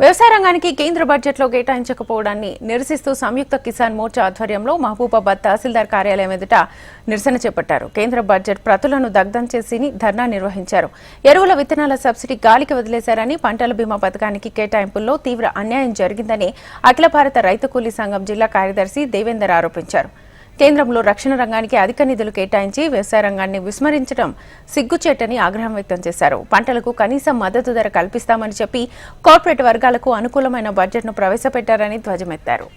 వ్యవసాయ రంగానికి కేంద్ర బడ్జెట్లో కేటాయించకపోవడాన్ని నిరసిస్తూ సంయుక్త కిసాన్ మోర్చా ఆధ్వర్యంలో మహబూబాబాద్ తహసీల్దార్ కార్యాలయం ఎదుట నిరసన చేపట్టారు. కేంద్ర బడ్జెట్ ప్రతులను దగ్ధం చేసి ధర్నా నిర్వహించారు. ఎరువుల విత్తనాల సబ్సిడీ గాలికి వదిలేశారని, పంటల బీమా పథకానికి కేటాయింపుల్లో తీవ్ర అన్యాయం జరిగిందని అఖిల భారత రైతు కూలీ సంఘం జిల్లా కార్యదర్శి దేవేందర్ ఆరోపించారు. కేంద్రంలో రక్షణ రంగానికి అధిక నిధులు కేటాయించి వ్యవసాయ రంగాన్ని విస్మరించడం సిగ్గుచేటని ఆగ్రహం వ్యక్తం చేశారు. పంటలకు కనీస మద్దతు ధర కల్పిస్తామని చెప్పి కార్పొరేట్ వర్గాలకు అనుకూలమైన బడ్జెట్ను ప్రవేశపెట్టారని ధ్వజమెత్తారు.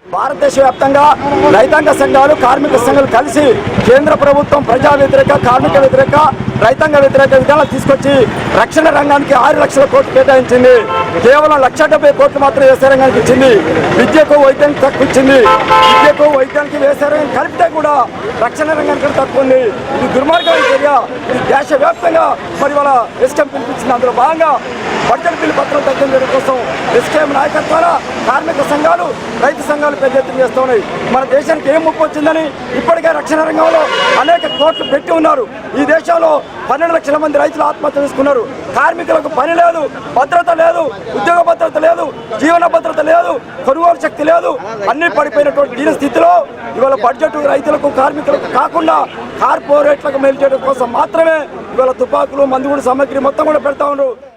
భారతదేశ వ్యాప్తంగా రైతాంగ సంఘాలు, కార్మిక సంఘాలు కలిసి కేంద్ర ప్రభుత్వం ప్రజా వ్యతిరేక, కార్మిక వ్యతిరేక, రైతాంగ వ్యతిరేక విధానాలు తీసుకొచ్చి రక్షణ రంగానికి 6 లక్షల కోట్లు కేటాయించింది. కేవలం 1,70,000 కోట్లు మాత్రం వ్యవసాయ రంగానికి ఇచ్చింది. విద్యకు, వైద్యానికి తక్కువ ఇచ్చింది. విద్యకు, వైద్యానికి, వ్యవసాయ రంగం కలిపితే కూడా రక్షణ రంగానికి తక్కువ ఉంది. ఇది దుర్మార్గమైన చర్య. ఇది దేశవ్యాప్తంగా మరి వాళ్ళ ఎస్కేం పిలిపించింది. అందులో భాగంగా బడ్జెట్ బిల్లు పత్రం తగ్గించడం కోసం ఎస్కేం నాయకత్వాల కార్మిక సంఘాలు, రైతు సంఘాలు పెద్ద ఎత్తున చేస్తూ ఉన్నాయి. మన దేశానికి ఏం ముప్పు వచ్చిందని ఇప్పటికే రక్షణ రంగంలో అనేక కోట్లు పెట్టి ఉన్నారు. ఈ దేశంలో 12 లక్షల మంది రైతులు ఆత్మహత్య చేసుకున్నారు. కార్మికులకు పని లేదు, భద్రత లేదు, ఉద్యోగ భద్రత లేదు, జీవన భద్రత లేదు, కొనుగోలు శక్తి లేదు. అన్ని పడిపోయినటువంటి దీని స్థితిలో ఇవాళ బడ్జెట్ రైతులకు, కార్మికులకు కాకుండా కార్పొరేట్లకు మేలు చేయడం కోసం మాత్రమే ఇవాళ తుపాకులు, మందుగుండు సామగ్రి మొత్తం కూడా పెడతా ఉన్నారు.